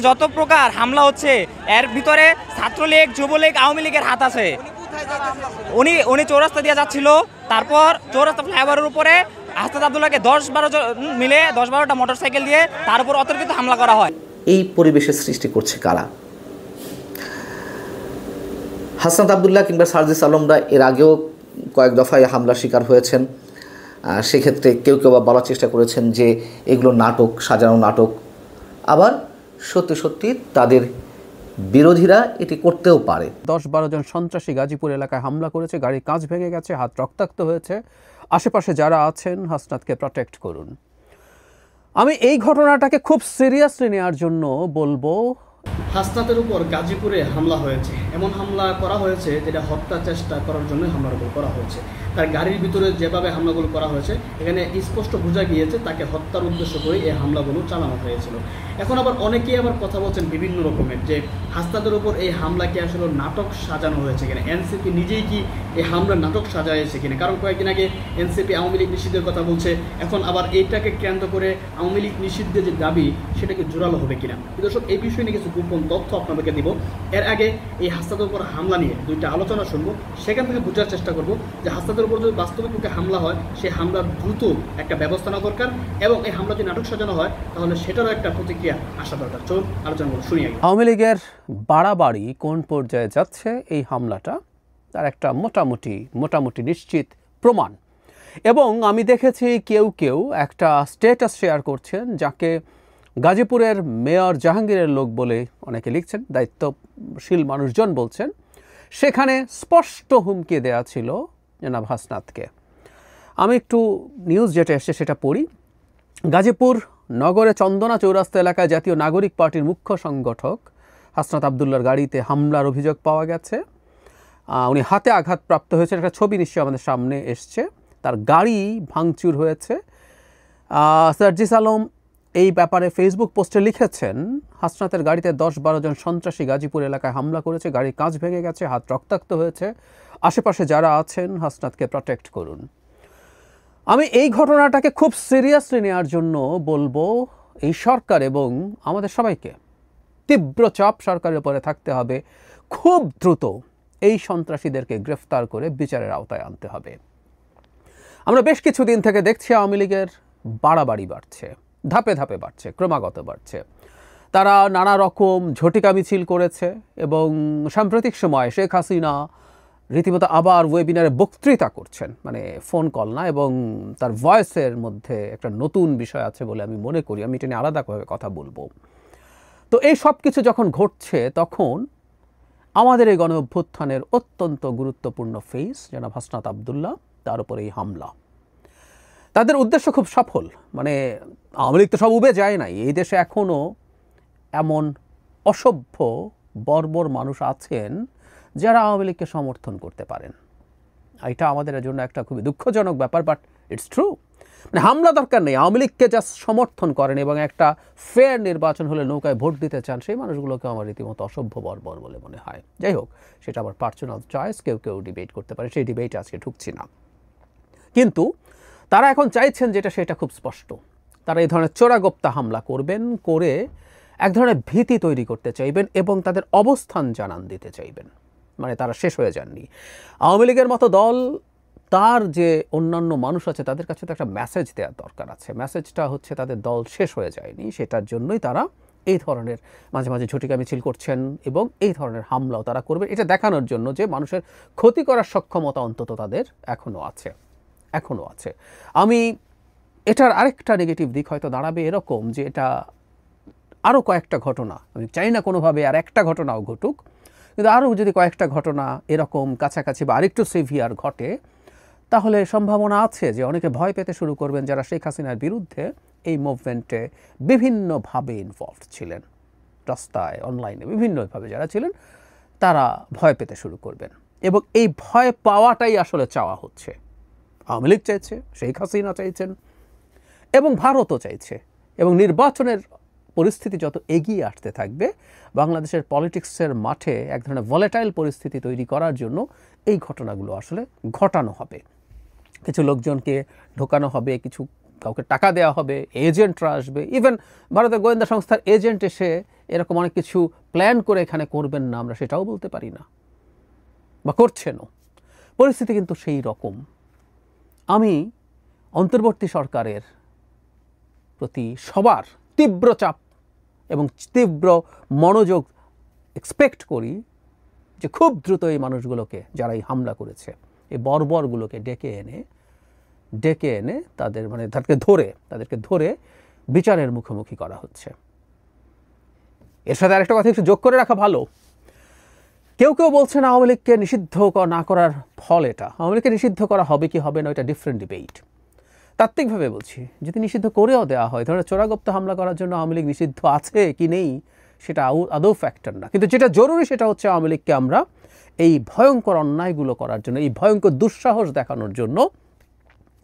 যত প্রকার হামলা হচ্ছে এর ভিতরে ছাত্রলীগ, যুবলীগ, আওয়ামী লীগের হাত আছে। উনি চৌরাস্তা দিয়ে যাচ্ছিল, তারপর চৌরাস্তা ফ্লাইওভারের উপরে হাসনাত আব্দুল্লাহকে 10-12 জন মিলে 10-12টা মোটরসাইকেল দিয়ে তার উপর অতর্কিত হামলা করা হয়। এই পরিবেশের সৃষ্টি করছে কারা? হাসনাত আব্দুল্লাহ কিংবা সার্জিস আলমরা এর আগেও কয়েক দফায় হামলার শিকার হয়েছেন। সেক্ষেত্রে কেউ কেউ বলার চেষ্টা করেছেন যে এগুলো নাটক, সাজানো নাটক। আবার সত্যি সত্যি তাদের বিরোধীরা এটি করতেও পারে। 10-12 জন সন্ত্রাসী গাজীপুর এলাকায় হামলা করেছে, গাড়ির কাঁচ ভেঙে গেছে, হাত রক্তাক্ত হয়েছে। আশেপাশে যারা আছেন হাসনাতকে প্রটেক্ট করুন। আমি এই ঘটনাটাকে খুব সিরিয়াসলি নেওয়ার জন্য বলবো, হাসনাতের উপর গাজীপুরে হামলা হয়েছে, এমন হামলা করা হয়েছে যেটা হত্যা চেষ্টা করার জন্য হামলাগুলো করা হয়েছে। তার গাড়ির ভিতরে যেভাবে হামলাগুলো করা হয়েছে এখানে স্পষ্ট বোঝা গিয়েছে তাকে হত্যার উদ্দেশ্য করে এই হামলাগুলো চালানো হয়েছিল। এখন আবার অনেকেই আবার কথা বলছেন বিভিন্ন রকমের যে হাসনাতের উপর এই হামলাকে আসলে নাটক সাজানো হয়েছে কিনা, এনসিপি নিজেই কি এই হামলার নাটক সাজাইছে কিনা। কারণ কয়েকদিন আগে এনসিপি আওয়ামী লীগ নিষিদ্ধের কথা বলছে, এখন আবার এইটাকে কেন্দ্র করে আওয়ামী লীগ নিষিদ্ধের যে দাবি সেটাকে জোরালো হবে কিনা। দর্শক, এই বিষয়ে নিয়ে কিছু গোপন তথ্য আপনাদেরকে দিব। এর আগে এই হাসনাতের উপর হামলা নিয়ে দুইটা আলোচনা শুনবো, সেখান থেকে বোঝার চেষ্টা করব যে হাসনাতের উপর যদি বাস্তবিকভাবে হামলা হয় সেই হামলার দ্রুত একটা ব্যবস্থা নেওয়া দরকার, এবং এই হামলা যদি নাটক সাজানো হয় তাহলে সেটারও একটা প্রতিক্রিয়া আসা দরকার। চলুন আলোচনা করব, শুনি আগে। আওয়ামী লীগের বাড়াবাড়ি কোন পর্যায়ে যাচ্ছে এই হামলাটা তার একটা মোটামুটি নিশ্চিত প্রমাণ। এবং আমি দেখেছি কেউ কেউ একটা স্ট্যাটাস শেয়ার করছেন যাকে গাজীপুরের মেয়র জাহাঙ্গীরের লোক বলে অনেকে লিখছেন, দায়িত্বশীল মানুষজন বলছেন। সেখানে স্পষ্ট হুমকি দেয়া ছিল জনাব হাসনাতকে। আমি একটু নিউজ যেটা এসছে সেটা পড়ি। গাজীপুর নগরে চন্দনা চৌরাস্তা এলাকায় জাতীয় নাগরিক পার্টির মুখ্য সংগঠক হাসনাত আব্দুল্লাহর গাড়িতে হামলার অভিযোগ পাওয়া গেছে। উনি হাতে আঘাতপ্রাপ্ত হয়েছেন, একটা ছবি নিশ্চয়ই আমাদের সামনে এসছে। তার গাড়ি ভাঙচুর হয়েছে। সার্জিস আলম এই ব্যাপারে ফেসবুক পোস্টে লিখেছেন, হাসনাতের গাড়িতে 10-12 জন সন্ত্রাসী গাজীপুর এলাকায় হামলা করেছে, গাড়ির কাঁচ ভেঙে গেছে, হাত রক্তাক্ত হয়েছে। আশেপাশে যারা আছেন হাসনাতকে প্রটেক্ট করুন। আমি এই ঘটনাটাকে খুব সিরিয়াসলি নেওয়ার জন্য বলবো, এই সরকার এবং আমাদের সবাইকে তীব্র চাপ সরকারের উপরে থাকতে হবে। খুব দ্রুত এই সন্ত্রাসীদেরকে গ্রেফতার করে বিচারের আওতায় আনতে হবে। আমরা বেশ কিছুদিন থেকে দেখছি আওয়ামী লীগের বাড়াবাড়ি বাড়ছে, ধাপে ধাপে বাড়ছে, ক্রমাগত বাড়ছে। তারা নানা রকম ঝটিকা মিছিল করেছে এবং সাম্প্রতিক সময় শেখ হাসিনা রীতিমতো আবার ওয়েবিনারে বক্তৃতা করছেন, মানে ফোন কল না, এবং তার ভয়েসের মধ্যে একটা নতুন বিষয় আছে বলে আমি মনে করি। আমি এটা নিয়ে আলাদাভাবে কথা বলবো। তো এই সব কিছু যখন ঘটছে তখন আমাদের এই গণ অভ্যুত্থানের অত্যন্ত গুরুত্বপূর্ণ ফেস জনাব হাসনাত আব্দুল্লাহ, তার উপরে এই হামলা। তাদের উদ্দেশ্য খুব সফল। মানে আওয়ামী লীগ তো সব উবে যায় নাই। এই দেশে এখনও এমন অসভ্য বর্বর মানুষ আছেন যারা আওয়ামী লীগকে সমর্থন করতে পারেন। এটা আমাদের জন্য একটা খুবই দুঃখজনক ব্যাপার, বাট ইটস ট্রু। মানে হামলা দরকার নেই, আওয়ামী লীগকে জাস্ট সমর্থন করেন এবং একটা ফেয়ার নির্বাচন হলে নৌকায় ভোট দিতে চান, সেই মানুষগুলোকে আমার রীতিমতো অসভ্য বর্বর বলে মনে হয়। যাই হোক, সেটা আমার পার্সোনাল চয়েস, কেউ কেউ ডিবেট করতে পারে, সেই ডিবেটে আজকে ঢুকছি না। কিন্তু তারা এখন চাইছেন যেটা সেটা খুব স্পষ্ট। তারা এই ধরনের চোরাগোপ্তা হামলা করবেন, করে এক ধরনের ভীতি তৈরি করতে চাইবেন এবং তাদের অবস্থান জানান দিতে চাইবেন। মানে তারা শেষ হয়ে যাননি। আওয়ামী লীগের মতো দল, তার যে অন্যান্য মানুষ আছে তাদের কাছে তো একটা মেসেজ দেওয়ার দরকার আছে। মেসেজটা হচ্ছে তাদের দল শেষ হয়ে যায়নি। সেটার জন্যই তারা এই ধরনের মাঝে মাঝে ঝটিকা মিছিল করছেন এবং এই ধরনের হামলাও তারা করবেন, এটা দেখানোর জন্য যে মানুষের ক্ষতি করার সক্ষমতা অন্তত তাদের এখনও আছে। আমি এটার আরেকটা নেগেটিভ দিক হয়তো দাঁড়াবে এরকম যে এটা আরও কয়েকটা ঘটনা, আমি চাই না কোনোভাবে আর একটা ঘটনাও ঘটুক, কিন্তু আরও যদি কয়েকটা ঘটনা এরকম কাছাকাছি বা আরেকটু সিভিয়ার ঘটে, তাহলে সম্ভাবনা আছে যে অনেকে ভয় পেতে শুরু করবেন যারা শেখ হাসিনার বিরুদ্ধে এই মুভমেন্টে বিভিন্নভাবে ইনভলভড ছিলেন, রাস্তায়, অনলাইনে বিভিন্নভাবে যারা ছিলেন তারা ভয় পেতে শুরু করবেন। এবং এই ভয় পাওয়াটাই আসলে চাওয়া হচ্ছে। আওয়ামী লীগ চাইছে, শেখ হাসিনা চাইছেন এবং ভারতও চাইছে। এবং নির্বাচনের পরিস্থিতি যত এগিয়ে আসতে থাকবে, বাংলাদেশের পলিটিক্সের মাঠে এক ধরনের ভলেটাইল পরিস্থিতি তৈরি করার জন্য এই ঘটনাগুলো আসলে ঘটানো হবে। কিছু লোকজনকে ঢোকানো হবে, কিছু কাউকে টাকা দেওয়া হবে, এজেন্টরা আসবে, ইভেন ভারতের গোয়েন্দা সংস্থার এজেন্ট এসে এরকম অনেক কিছু প্ল্যান করে এখানে করবেন না, আমরা সেটাও বলতে পারি না, বা করছেনও। পরিস্থিতি কিন্তু সেই রকম। আমি অন্তর্বর্তী সরকারের প্রতি সবার তীব্র চাপ এবং তীব্র মনোযোগ এক্সপেক্ট করি যে খুব দ্রুত এই মানুষগুলোকে, যারা এই হামলা করেছে, এই বর্বরগুলোকে ডেকে এনে তাদেরকে ধরে বিচারের মুখোমুখি করা হচ্ছে। এর সাথে আরেকটা কথা একটু যোগ করে রাখা ভালো, কেউ বলছেন আওয়ামী লীগকে নিষিদ্ধ না করার ফল এটা। আওয়ামী লীগকে নিষিদ্ধ করা হবে কি হবে না, এটা ডিফারেন্ট ডিবেট। তাত্ত্বিকভাবে বলছি, যদি নিষিদ্ধ করেও দেওয়া হয়, ধরনের চোরাগোপ্তা হামলা করার জন্য আওয়ামী লীগ নিষিদ্ধ আছে কি নেই সেটা আদৌ ফ্যাক্টর না। কিন্তু যেটা জরুরি সেটা হচ্ছে আওয়ামী লীগকে আমরা এই ভয়ঙ্কর অন্যায়গুলো করার জন্য, এই ভয়ঙ্কর দুঃসাহস দেখানোর জন্য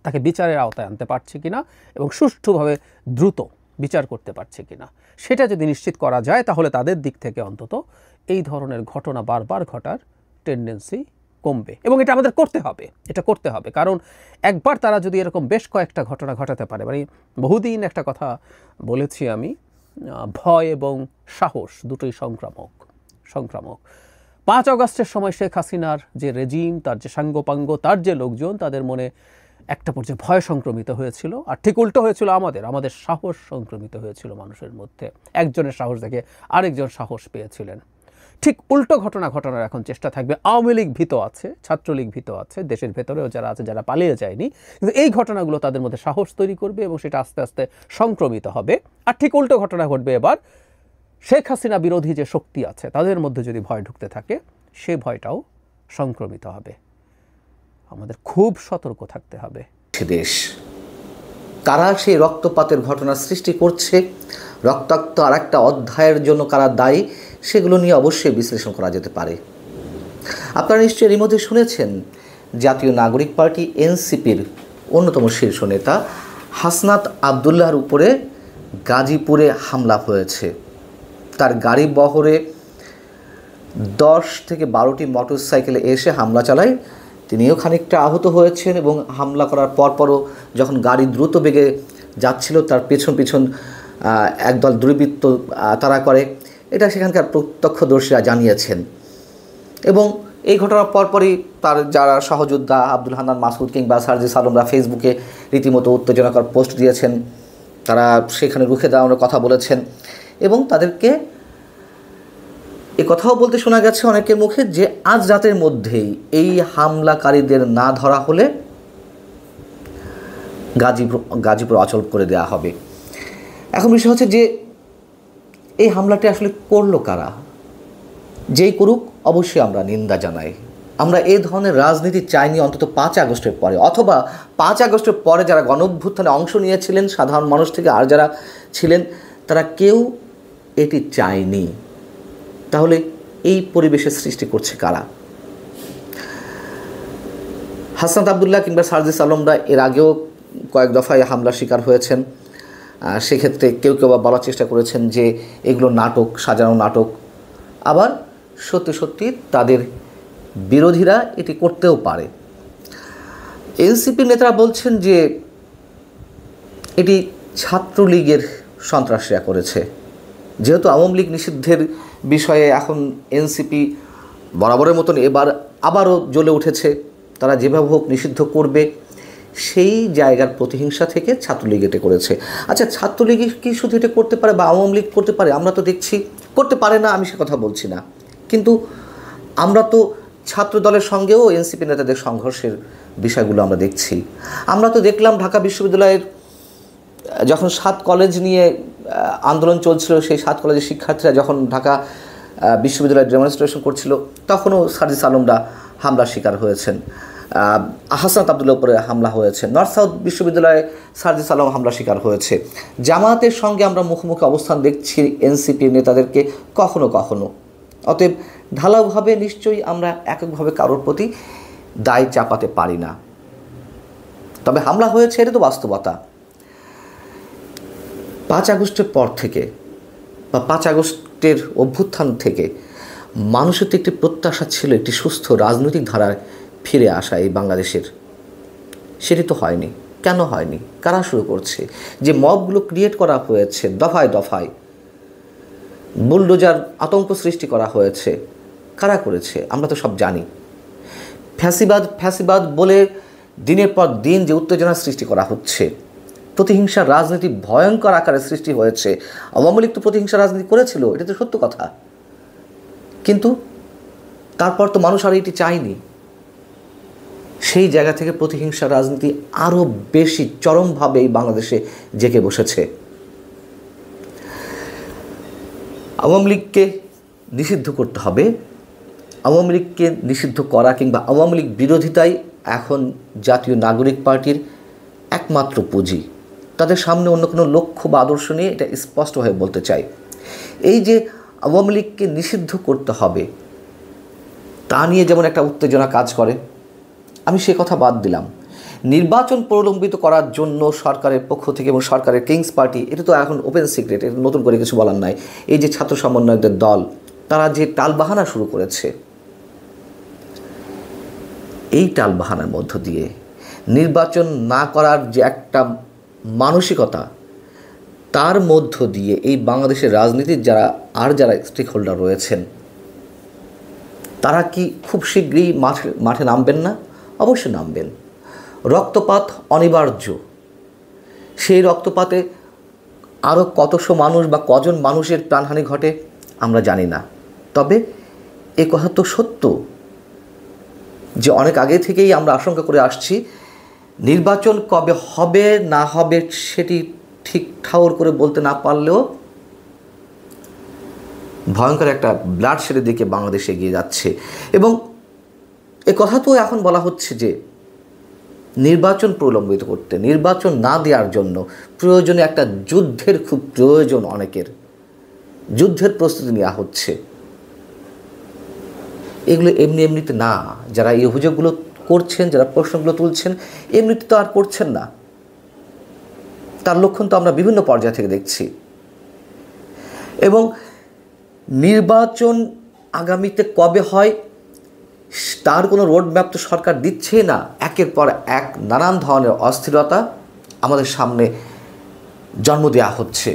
তাকে বিচারের আওতায় আনতে পারছে কিনা এবং সুষ্ঠুভাবে দ্রুত বিচার করতে পারছে কিনা, সেটা যদি নিশ্চিত করা যায় তাহলে তাদের দিক থেকে অন্তত এই ধরনের ঘটনা বারবার ঘটার টেন্ডেন্সি কমবে। এবং এটা আমাদের করতে হবে, কারণ একবার তারা যদি এরকম বেশ কয়েকটা ঘটনা ঘটাতে পারে, মানে বহুদিন একটা কথা বলেছি আমি, ভয় এবং সাহস দুটোই সংক্রামক। 5 আগস্টের সময় শেখ হাসিনার যে রেজিম, তার যে সাঙ্গপাঙ্গ, তার যে লোকজন, তাদের মনে একটা পর্যায়ে ভয় সংক্রমিত হয়েছিল, আর ঠিক উল্টো হয়েছিল আমাদের সাহস সংক্রমিত হয়েছিল মানুষের মধ্যে। একজনের সাহস দেখে আরেকজন সাহস পেয়েছিলেন। ঠিক উল্টো ঘটনা ঘটানোর এখন চেষ্টা থাকবে। আওয়ামী লীগ ভীত আছে, ছাত্রলীগ ভীত আছে, দেশের ভেতরেও যারা আছে, যারা পালিয়ে যায়নি, কিন্তু এই ঘটনাগুলো তাদের মধ্যে সাহস তৈরি করবে এবং সেটা আস্তে আস্তে সংক্রমিত হবে। আর ঠিক উল্টো ঘটনা ঘটবে এবার, শেখ হাসিনা বিরোধী যে শক্তি আছে তাদের মধ্যে যদি ভয় ঢুকতে থাকে, সে ভয়টাও সংক্রমিত হবে। আমাদের খুব সতর্ক থাকতে হবে। দেশ কারা সেই রক্তপাতের ঘটনা সৃষ্টি করছে, রক্তাক্ত আর একটা অধ্যায়ের জন্য কারা দায়ী, সেগুলো নিয়ে অবশ্যই বিশ্লেষণ করা যেতে পারে। আপনারা নিশ্চয়ই এর মধ্যে শুনেছেন জাতীয় নাগরিক পার্টি এনসিপির অন্যতম শীর্ষ নেতা হাসনাত আবদুল্লাহর উপরে গাজীপুরে হামলা হয়েছে। তার গাড়ি বহরে 10 থেকে 12টি মোটরসাইকেলে এসে হামলা চালায়। তিনিও খানিকটা আহত হয়েছেন এবং হামলা করার পরপরও যখন গাড়ি দ্রুত বেগে যাচ্ছিল, তার পেছন একদল দুর্বৃত্ত তাড়া করে, এটা সেখানকার প্রত্যক্ষদর্শীরা জানিয়েছেন। এবং এই ঘটনার পরপরই তার যারা সহযোদ্ধা আব্দুল হান্নান মাসুদ কিংবা সার্জিস আলমরা ফেসবুকে রীতিমতো উত্তেজনাকর পোস্ট দিয়েছেন, তারা সেখানে রুখে দাঁড়ানোর কথা বলেছেন এবং তাদেরকে এ কথাও বলতে শোনা গেছে অনেকের মুখে যে আজ রাতের মধ্যেই এই হামলাকারীদের না ধরা হলে গাজীপুর অচল করে দেওয়া হবে। এখন বিষয় হচ্ছে যে এই হামলাটি আসলে করলো কারা? যেই করুক অবশ্যই আমরা নিন্দা জানাই। আমরা এই ধরনের রাজনীতি চাইনি অন্তত 5 আগস্টের পরে, অথবা 5 আগস্টের পরে যারা গণঅভ্যুত্থানে অংশ নিয়েছিলেন সাধারণ মানুষ থেকে আর যারা ছিলেন তারা কেউ এটি চায়নি। তাহলে এই পরিবেশের সৃষ্টি করছে কারা? হাসনাত আবদুল্লাহ কিংবা সার্জিস আলমরা এর আগেও কয়েক দফায় হামলার শিকার হয়েছেন। সেক্ষেত্রে কেউ বলার চেষ্টা করেছেন যে এগুলো নাটক, সাজানো নাটক। আবার সত্যি তাদের বিরোধীরা এটি করতেও পারে। এনসিপির নেতারা বলছেন যে এটি ছাত্রলীগের সন্ত্রাসীরা করেছে। যেহেতু আওয়ামী লীগ নিষিদ্ধের বিষয়ে এখন এনসিপি বরাবরের মতন এবার আবারও জ্বলে উঠেছে, তারা যেভাবে হোক নিষিদ্ধ করবে, সেই জায়গার প্রতিহিংসা থেকে ছাত্রলীগ এটা করেছে। আচ্ছা, ছাত্রলীগ কি শুধু এটা করতে পারে বা আওয়ামী লীগ করতে পারে? আমরা তো দেখছি করতে পারে না, আমি সে কথা বলছি না, কিন্তু আমরা তো ছাত্র দলের সঙ্গেও এনসিপি নেতাদের সংঘর্ষের বিষয়গুলো আমরা দেখছি। আমরা তো দেখলাম ঢাকা বিশ্ববিদ্যালয়ের যখন 7 কলেজ নিয়ে আন্দোলন চলছিল, সেই 7 কলেজের শিক্ষার্থীরা যখন ঢাকা বিশ্ববিদ্যালয়ে ডেমনস্ট্রেশন করছিল, তখনও সার্জিস আলমরা হামলার শিকার হয়েছেন। হাসনাত আবদুল্লাহর উপরে হামলা হয়েছে। নর্থ সাউথ বিশ্ববিদ্যালয়ে সার্জিস আলম হামলা শিকার হয়েছে। জামায়াতের সঙ্গে আমরা মুখোমুখি অবস্থান দেখছি এনসিপির নেতাদেরকে কখনো কখনো। অতএব ঢালাওভাবে নিশ্চয়ই আমরা এককভাবে কারোর প্রতি দায় চাপাতে পারি না। তবে হামলা হয়েছে, এটা তো বাস্তবতা। 5 আগস্টের পর থেকে বা 5 আগস্টের অভ্যুত্থান থেকে মানুষের তো একটি প্রত্যাশা ছিল একটি সুস্থ রাজনৈতিক ধারায় ফিরে আসা এই বাংলাদেশের, সেটি তো হয়নি। কেন হয়নি? কারা শুরু করছে? যে মবগুলো ক্রিয়েট করা হয়েছে দফায় দফায়, বুলডোজার আতঙ্ক সৃষ্টি করা হয়েছে, কারা করেছে? আমরা তো সব জানি। ফ্যাসিবাদ ফ্যাসিবাদ বলে দিনের পর দিন যে উত্তেজনা সৃষ্টি করা হচ্ছে, প্রতিহিংসার রাজনীতি ভয়ঙ্কর আকারে সৃষ্টি হয়েছে। আওয়ামী লীগ তো প্রতিহিংসার রাজনীতি করেছিল, এটা তো সত্য কথা, কিন্তু তারপর তো মানুষ আর এটি চায়নি। সেই জায়গা থেকে প্রতিহিংসার রাজনীতি আরও বেশি চরমভাবে এই বাংলাদেশে জেগে বসেছে। আওয়ামী লীগকে নিষিদ্ধ করতে হবে। আওয়ামী লীগকে নিষিদ্ধ করা কিংবা আওয়ামী লীগ বিরোধিতাই এখন জাতীয় নাগরিক পার্টির একমাত্র পুঁজি। তাদের সামনে অন্য কোনো লক্ষ্য বা আদর্শ নিয়ে এটা স্পষ্টভাবে বলতে চাই। এই যে আওয়ামী লীগকে নিষিদ্ধ করতে হবে তা নিয়ে যেমন একটা উত্তেজনা কাজ করে, আমি সে কথা বাদ দিলাম। নির্বাচন প্রলম্বিত করার জন্য সরকারের পক্ষ থেকে এবং সরকারের কিংস পার্টি, এটা তো এখন ওপেন সিক্রেট, এটা নতুন করে কিছু বলার নাই। এই যে ছাত্র সমন্বয়কদের দল, তারা যে টালবাহানা শুরু করেছে, এই টালবাহানার মধ্য দিয়ে নির্বাচন না করার যে একটা মানসিকতা, তার মধ্য দিয়ে এই বাংলাদেশের রাজনীতির যারা স্টেক হোল্ডার রয়েছেন, তারা কি খুব শীঘ্রই মাঠে নামবেন না? অবশ্যই নামবেন। রক্তপাত অনিবার্য। সেই রক্তপাতে আরও কতশো মানুষ বা কজন মানুষের প্রাণহানি ঘটে আমরা জানি না, তবে এ কথা তো সত্য যে অনেক আগে থেকেই আমরা আশঙ্কা করে আসছি নির্বাচন কবে হবে না হবে সেটি ঠিক ঠাউর করে বলতে না পারলেও ভয়ঙ্কর একটা ব্লাডশেডের দিকে বাংলাদেশ এগিয়ে যাচ্ছে। এবং এ কথা তো এখন বলা হচ্ছে যে নির্বাচন প্রলম্বিত করতে, নির্বাচন না দেওয়ার জন্য প্রয়োজনে একটা যুদ্ধের খুব প্রয়োজন, অনেকের যুদ্ধের প্রস্তুতি নেওয়া হচ্ছে। এগুলো এমনিতে না। যারা এই অভিযোগগুলো করছেন, যারা প্রশ্নগুলো তুলছেন, এমনিতে তো আর করছেন না। তার লক্ষণ তো আমরা বিভিন্ন পর্যায় থেকে দেখছি। এবং নির্বাচন আগামীতে কবে হয় তার কোনো রোডম্যাপ তো সরকার দিচ্ছে না। একের পর এক নানান ধরনের অস্থিরতা আমাদের সামনে জন্ম দেওয়া হচ্ছে।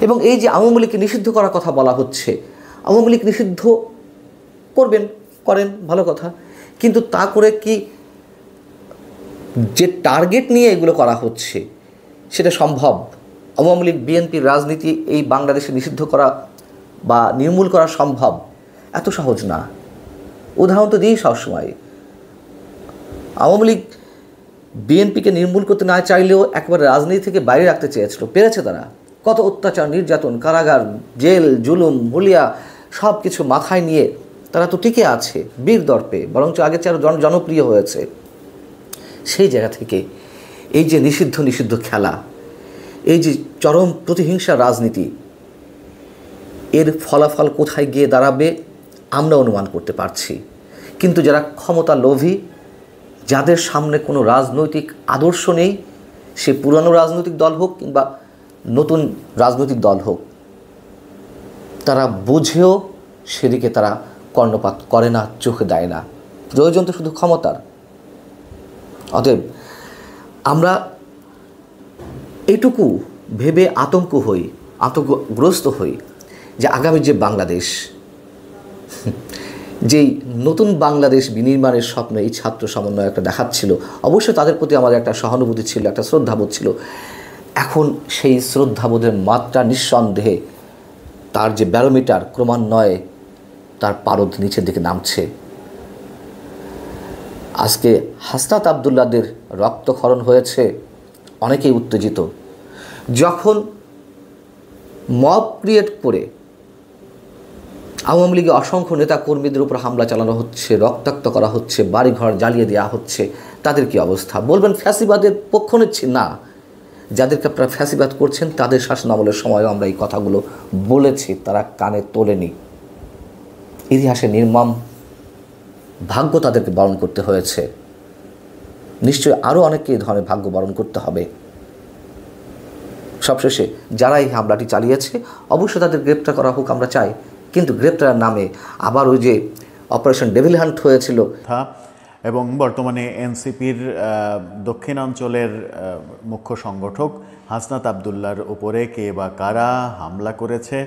এবং এই যে আওয়ামী লীগকে নিষিদ্ধ করার কথা বলা হচ্ছে, আওয়ামী লীগ নিষিদ্ধ করেন ভালো কথা, কিন্তু তা করে কি যে টার্গেট নিয়ে এগুলো করা হচ্ছে সেটা সম্ভব? আওয়ামী লীগ বিএনপির রাজনীতি এই বাংলাদেশে নিষিদ্ধ করা বা নির্মূল করা সম্ভব? এত সহজ না। উদাহরণ তো দিই সবসময়, আওয়ামী লীগ বিএনপিকে নির্মূল করতে না চাইলেও একবার রাজনীতি থেকে বাইরে রাখতে চেয়েছিল, পেরেছে তারা। কত অত্যাচার, নির্যাতন, কারাগার, জেল, জুলুম, হুলিয়া সব কিছু মাথায় নিয়ে তারা তো টিকে আছে বীর দর্পে, বরঞ্চ আগের চেয়ে আরও জনপ্রিয় হয়েছে। সেই জায়গা থেকে এই যে নিষিদ্ধ খেলা, এই যে চরম প্রতিহিংসার রাজনীতি, এর ফলাফল কোথায় গিয়ে দাঁড়াবে আমরা অনুমান করতে পারছি। কিন্তু যারা ক্ষমতা লোভী, যাদের সামনে কোনো রাজনৈতিক আদর্শ নেই, সে পুরানো রাজনৈতিক দল হোক কিংবা নতুন রাজনৈতিক দল হোক, তারা বুঝেও সেদিকে তারা কর্ণপাত করে না, চোখে দেয় না। প্রয়োজন তো শুধু ক্ষমতার। অতএব আমরা এটুকু ভেবে আতঙ্কগ্রস্ত হই যে আগামী যে বাংলাদেশ, যেই নতুন বাংলাদেশ বিনির্মাণের স্বপ্ন এই ছাত্র সমন্বয় একটা দেখাচ্ছিল, অবশ্যই তাদের প্রতি আমাদের একটা সহানুভূতি ছিল, একটা শ্রদ্ধাবোধ ছিল। এখন সেই শ্রদ্ধাবোধের মাত্রা নিঃসন্দেহে তার যে ব্যারোমিটার ক্রমান্বয়ে তার পারদ নিচের দিকে নামছে। আজকে হাসনাত আবদুল্লাহদের রক্তক্ষরণ হয়েছে, অনেকেই উত্তেজিত। যখন মব ক্রিয়েট করে আওয়ামী লীগের অসংখ্য নেতা কর্মীদের উপর হামলা চালানো হচ্ছে, রক্তাক্ত করা হচ্ছে, বাড়িঘর জ্বালিয়ে দেওয়া হচ্ছে, তাদের কি অবস্থা? বলবেন ফ্যাসিবাদের পক্ষ নিচ্ছি না। যাদেরকে আপনারা ফ্যাসিবাদ করছেন তাদের শাসন আমলের সময়ও আমরা এই কথাগুলো বলেছি, তারা কানে তোলেনি। ইতিহাসে নির্মম ভাগ্য তাদেরকে বরণ করতে হয়েছে। নিশ্চয়ই আরও অনেককে এই ধরনের ভাগ্য বরণ করতে হবে। সবশেষে যারা এই হামলাটি চালিয়েছে অবশ্যই তাদের গ্রেপ্তার করা হোক, আমরা চাই। কিন্তু গ্রেপ্তারের নামে আবার ওই যে অপারেশন ডেভিল হান্ট হয়েছিল, এবং বর্তমানে এনসিপির দক্ষিণাঞ্চলের মুখ্য সংগঠক হাসনাত আবদুল্লার উপরে কে বা কারা হামলা করেছে।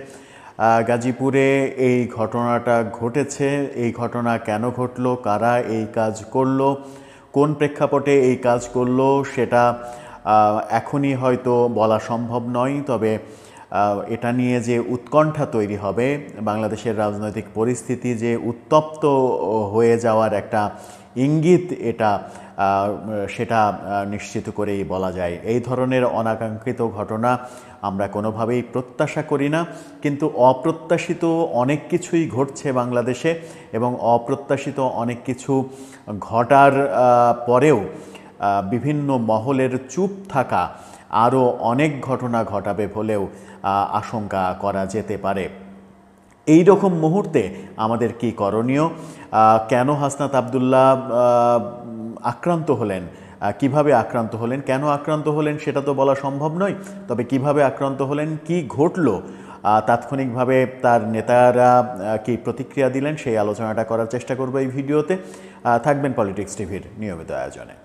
গাজীপুরে এই ঘটনাটা ঘটেছে, এই ঘটনা কেন ঘটলো, কারা এই কাজ করলো, কোন প্রেক্ষাপটে এই কাজ করলো সেটা এখনই হয়তো বলা সম্ভব নয়। তবে এটা নিয়ে যে উৎকণ্ঠা তৈরি হবে, বাংলাদেশের রাজনৈতিক পরিস্থিতি যে উত্তপ্ত হয়ে যাওয়ার একটা ইঙ্গিত এটা সেটা নিশ্চিত করেই বলা যায়। এই ধরনের অনাকাঙ্ক্ষিত ঘটনা আমরা কোনোভাবেই প্রত্যাশা করি না, কিন্তু অপ্রত্যাশিত অনেক কিছুই ঘটছে বাংলাদেশে এবং অপ্রত্যাশিত অনেক কিছু ঘটার পরেও বিভিন্ন মহলের চুপ থাকা আরও অনেক ঘটনা ঘটাবে বলেও আশঙ্কা করা যেতে পারে। এই রকম মুহূর্তে আমাদের কি করণীয়? কেন হাসনাত আবদুল্লাহ আক্রান্ত হলেন, কিভাবে আক্রান্ত হলেন, কেন আক্রান্ত হলেন সেটা তো বলা সম্ভব নয়। তবে কিভাবে আক্রান্ত হলেন, কি ঘটলো, তাৎক্ষণিকভাবে তার নেতারা কি প্রতিক্রিয়া দিলেন সেই আলোচনাটা করার চেষ্টা করব এই ভিডিওতে। থাকবেন পলিটিক্স টিভির নিয়মিত আয়োজনে।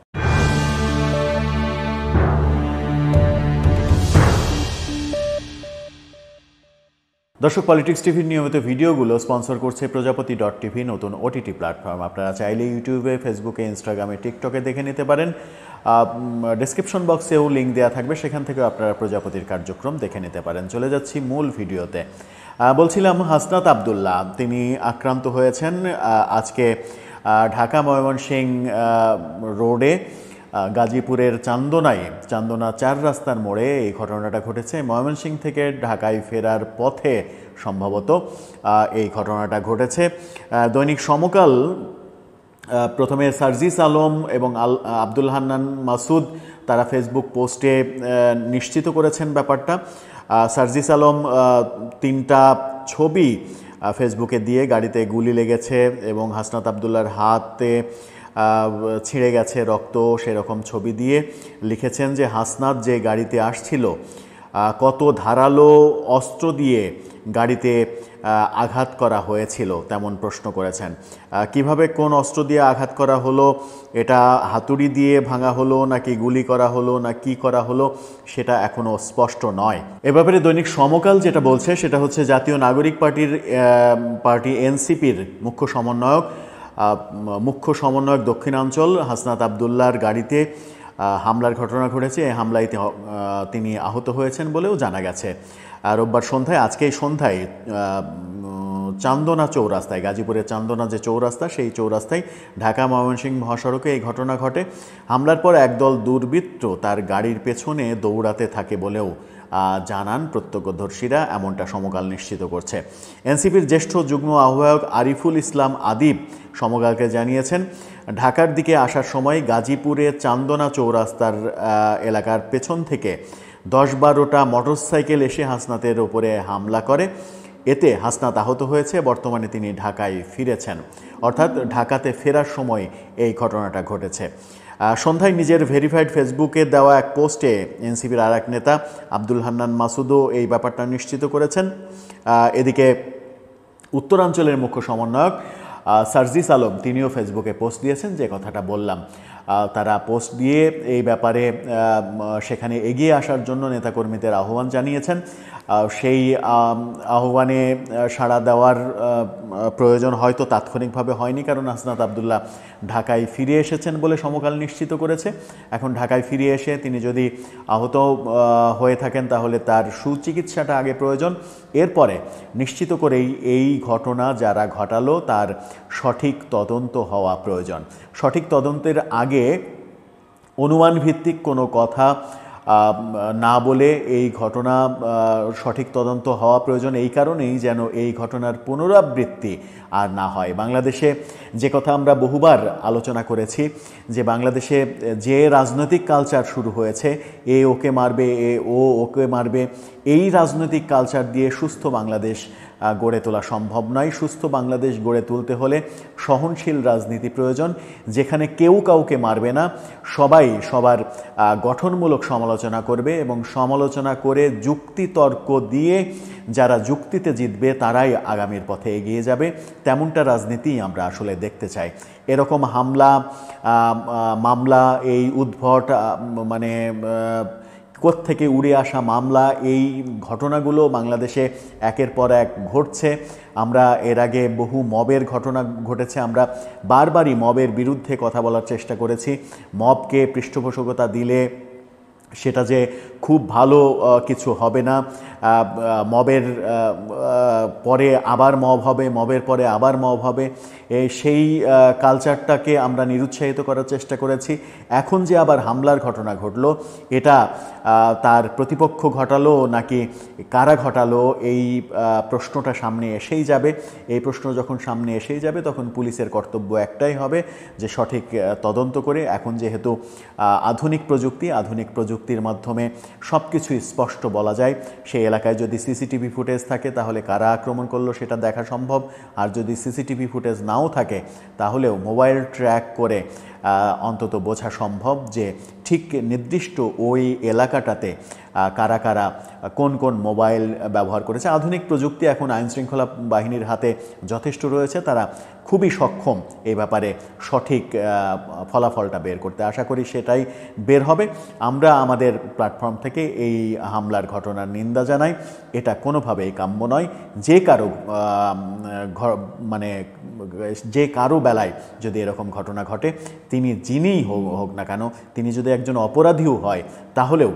দর্শক, পলিটিক্স টিভির নিয়মিত ভিডিওগুলো স্পন্সর করছে প্রজাপতি.টিভি, নতুন ওটিটি প্ল্যাটফর্ম। আপনারা চাইলে ইউটিউবে, ফেসবুকে, ইনস্টাগ্রামে, টিকটকে দেখে নিতে পারেন। ডেসক্রিপশন বক্সেও লিঙ্ক দেওয়া থাকবে, সেখান থেকে আপনারা প্রজাপতির কার্যক্রম দেখে নিতে পারেন। চলে যাচ্ছি মূল ভিডিওতে। বলছিলাম হাসনাত আবদুল্লাহ তিনি আক্রান্ত হয়েছেন আজকে ঢাকা ময়মনসিংহ রোডে গাজীপুরের চান্দনা 4 রাস্তার মোড়ে এই ঘটনাটা ঘটেছে। ময়মনসিংহ থেকে ঢাকায় ফেরার পথে সম্ভবত এই ঘটনাটা ঘটেছে। দৈনিক সমকাল প্রথমে সার্জিস আলম এবং আব্দুল হান্নান মাসুদ তারা ফেসবুক পোস্টে নিশ্চিত করেছেন ব্যাপারটা। সার্জিস আলম 3টা ছবি ফেসবুকে দিয়ে গাড়িতে গুলি লেগেছে এবং হাসনাত আবদুল্লার হাতে ছিঁড়ে গেছে রক্ত, সেরকম ছবি দিয়ে লিখেছেন যে হাসনাত যে গাড়িতে আসছিল কত ধারালো অস্ত্র দিয়ে গাড়িতে আঘাত করা হয়েছিল তেমন প্রশ্ন করেছেন। কিভাবে কোন অস্ত্র দিয়ে আঘাত করা হলো, এটা হাতুড়ি দিয়ে ভাঙা হলো নাকি গুলি করা হলো না কি করা হলো সেটা এখনও স্পষ্ট নয়। এ ব্যাপারে দৈনিক সমকাল যেটা বলছে সেটা হচ্ছে জাতীয় নাগরিক পার্টি এনসিপির মুখ্য সমন্বয়ক দক্ষিণাঞ্চল হাসনাত আবদুল্লার গাড়িতে হামলার ঘটনা ঘটেছে। এই হামলায় তিনি আহত হয়েছেন বলেও জানা গেছে। রোববার সন্ধ্যায়, আজকেই সন্ধ্যায় চান্দনা চৌরাস্তায়, গাজীপুরের চান্দনা যে চৌরাস্তা সেই চৌরাস্তায় ঢাকা ময়মনসিংহ মহাসড়কে এই ঘটনা ঘটে। হামলার পর একদল দুর্বৃত্ত তার গাড়ির পেছনে দৌড়াতে থাকে বলেও জানান প্রত্যক্ষদর্শীরা, এমনটা সমকাল নিশ্চিত করছে। এনসিপির জ্যেষ্ঠ যুগ্ম আহ্বায়ক আরিফুল ইসলাম আদিব সমকালকে জানিয়েছেন, ঢাকার দিকে আসার সময় গাজীপুরে চান্দনা চৌরাস্তার এলাকার পেছন থেকে 10-12টা মোটরসাইকেল এসে হাসনাতের ওপরে হামলা করে। এতে হাসনাত আহত হয়েছে। বর্তমানে তিনি ঢাকায় ফিরেছেন, অর্থাৎ ঢাকাতে ফেরার সময় এই ঘটনাটা ঘটেছে। সন্ধ্যায় নিজের ভেরিফাইড ফেসবুকে দেওয়া এক পোস্টে এনসিপির আর এক নেতা আব্দুল হান্নান মাসুদও এই ব্যাপারটা নিশ্চিত করেছেন। এদিকে উত্তরাঞ্চলের মুখ্য সমন্বয়ক সার্জিস আলম তিনিও ফেসবুকে পোস্ট দিয়েছেন, যে কথাটা বললাম। তারা পোস্ট দিয়ে এই ব্যাপারে সেখানে এগিয়ে আসার জন্য নেতাকর্মীদের আহ্বান জানিয়েছেন। সেই আহ্বানে সাড়া দেওয়ার প্রয়োজন হয়তো তাৎক্ষণিকভাবে হয়নি, কারণ হাসনাত আবদুল্লাহ ঢাকায় ফিরে এসেছেন বলে সমকাল নিশ্চিত করেছে। এখন ঢাকায় ফিরে এসে তিনি যদি আহত হয়ে থাকেন তাহলে তার সুচিকিৎসাটা আগে প্রয়োজন। এরপরে নিশ্চিত করেই এই ঘটনা যারা ঘটালো তার সঠিক তদন্ত হওয়া প্রয়োজন। সঠিক তদন্তের আগে অনুমান ভিত্তিক কোনো কথা না বলে এই ঘটনা সঠিক তদন্ত হওয়া প্রয়োজন, এই কারণেই যেন এই ঘটনার পুনরাবৃত্তি আর না হয়। বাংলাদেশে যে কথা আমরা বহুবার আলোচনা করেছি যে বাংলাদেশে যে রাজনৈতিক কালচার শুরু হয়েছে, ওকে মারবে, ওকে মারবে, এই রাজনৈতিক কালচার দিয়ে সুস্থ বাংলাদেশ গড়ে তোলা সম্ভব নয়। সুস্থ বাংলাদেশ গড়ে তুলতে হলে সহনশীল রাজনীতি প্রয়োজন, যেখানে কেউ কাউকে মারবে না, সবাই সবার গঠনমূলক সমালোচনা করবে এবং সমালোচনা করে যুক্তিতর্ক দিয়ে যারা যুক্তিতে জিতবে তারাই আগামীর পথে এগিয়ে যাবে। তেমনটা রাজনীতি আমরা আসলে দেখতে চাই। এরকম হামলা মামলা, এই উদ্ভট মানে কোত্থেকে উড়ে আসা মামলা, এই ঘটনাগুলো বাংলাদেশে একের পর এক ঘটছে। আমরা এর আগে বহু মবের ঘটনা ঘটেছে, আমরা বারবারই মবের বিরুদ্ধে কথা বলার চেষ্টা করেছি। মবকে পৃষ্ঠপোষকতা দিলে সেটা যে খুব ভালো কিছু হবে না, মবের পরে আবার মব হবে, মবের পরে আবার মব হবে, সেই কালচারটাকে আমরা নিরুৎসাহিত করার চেষ্টা করেছি। এখন যে আবার হামলার ঘটনা ঘটলো, এটা তার প্রতিপক্ষ ঘটালো নাকি কারা ঘটালো, এই প্রশ্নটা সামনে এসেই যাবে। এই প্রশ্ন যখন সামনে এসেই যাবে তখন পুলিশের কর্তব্য একটাই হবে যে সঠিক তদন্ত করে, এখন যেহেতু আধুনিক প্রযুক্তির মাধ্যমে সব কিছুই স্পষ্ট বলা যায়, সেই এলাকায় যদি সিসিটিভি ফুটেজ থাকে তাহলে কারা আক্রমণ করলো সেটা দেখা সম্ভব। আর যদি সিসিটিভি ফুটেজ নাও থাকে তাহলেও মোবাইল ট্র্যাক করে অন্তত বোঝা সম্ভব যে ঠিক নির্দিষ্ট ওই এলাকাটাতে কারা কারা কোন কোন মোবাইল ব্যবহার করেছে। আধুনিক প্রযুক্তি এখন আইনশৃঙ্খলা বাহিনীর হাতে যথেষ্ট রয়েছে, তারা খুবই সক্ষম এই ব্যাপারে সঠিক ফলাফলটা বের করতে। আশা করি সেটাই বের হবে। আমরা আমাদের প্ল্যাটফর্ম থেকে এই হামলার ঘটনার নিন্দা জানাই। এটা কোনোভাবেই কাম্য নয়। যে কারো বেলায় যদি এরকম ঘটনা ঘটে, তিনি যিনিই হোক না কেন, তিনি যদি একজন অপরাধীও হয় তাহলেও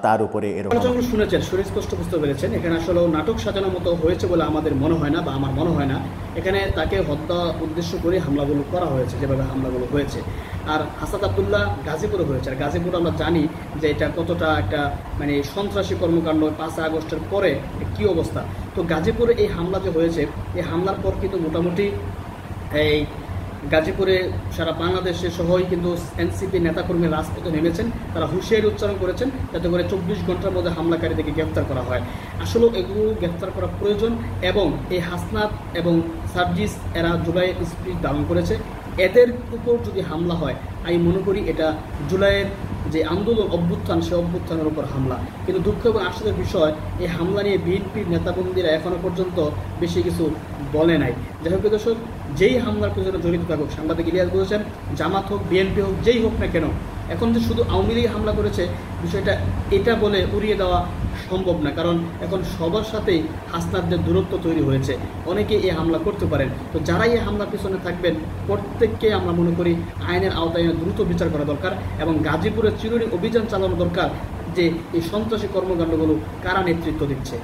তার উপরে এরকম শুনেছেন, সুস্পষ্ট বুঝতে পেরেছেন এখানে আসলে নাটক সাজানোর মতো হয়েছে বলে আমাদের মনে হয় না, বা আমার মনে হয় না। এখানে তাকে হত্যা উদ্দেশ্য করে হামলাগুলো করা হয়েছে, যেভাবে হামলাগুলো হয়েছে। আর হাসান আব্দুল্লাহ গাজীপুরে হয়েছে, আর গাজীপুর আমরা জানি যে এটা কতটা একটা মানে সন্ত্রাসী কর্মকাণ্ড। 5 আগস্টের পরে কি অবস্থা। তো গাজীপুরে এই হামলা যে হয়েছে, এই হামলার পর কিন্তু মোটামুটি এই গাজীপুরে সারা বাংলাদেশে সহই কিন্তু এনসিপি নেতাকর্মী রাজপথে নেমেছেন। তারা হুঁশিয়ারি উচ্চারণ করেছেন যাতে করে 24 ঘন্টার মধ্যে হামলাকারীদেরকে গ্রেফতার করা হয়। আসলে এগুলো গ্রেফতার করা প্রয়োজন। এবং এই হাসনাত এবং সার্জিস এরা জুলাইয়ের স্পিরিট ধারণ করেছে, এদের উপর যদি হামলা হয় আমি মনে করি এটা জুলাইয়ের যে আন্দোলন অভ্যুত্থান, সে অভ্যুত্থানের উপর হামলা। কিন্তু দুঃখ এবং আশ্চর্যের বিষয়, এই হামলা নিয়ে বিএনপির নেতাবন্দীরা এখনও পর্যন্ত বেশি কিছু বলে নাই। যাই হোক দর্শক, যেই হামলার পেছনে জড়িত থাকুক, সাংবাদিক ইলিয়াস বলেছেন জামাত হোক, বিএনপি হোক, যেই হোক না কেন, এখন যে শুধু আওয়ামী লীগ হামলা করেছে বিষয়টা এটা বলে উড়িয়ে দেওয়া সম্ভব না। কারণ এখন সবার সাথেই হাসনাতদের দূরত্ব তৈরি হয়েছে, অনেকে এই হামলা করতে পারেন। তো যারাই এই হামলার পিছনে থাকবেন প্রত্যেককে আমরা মনে করি আইনের আওতায় দ্রুত বিচার করা দরকার এবং গাজীপুরে চিরুনি অভিযান চালানো দরকার যে এই সন্ত্রাসী কর্মকাণ্ডগুলো কারা নেতৃত্ব দিচ্ছে।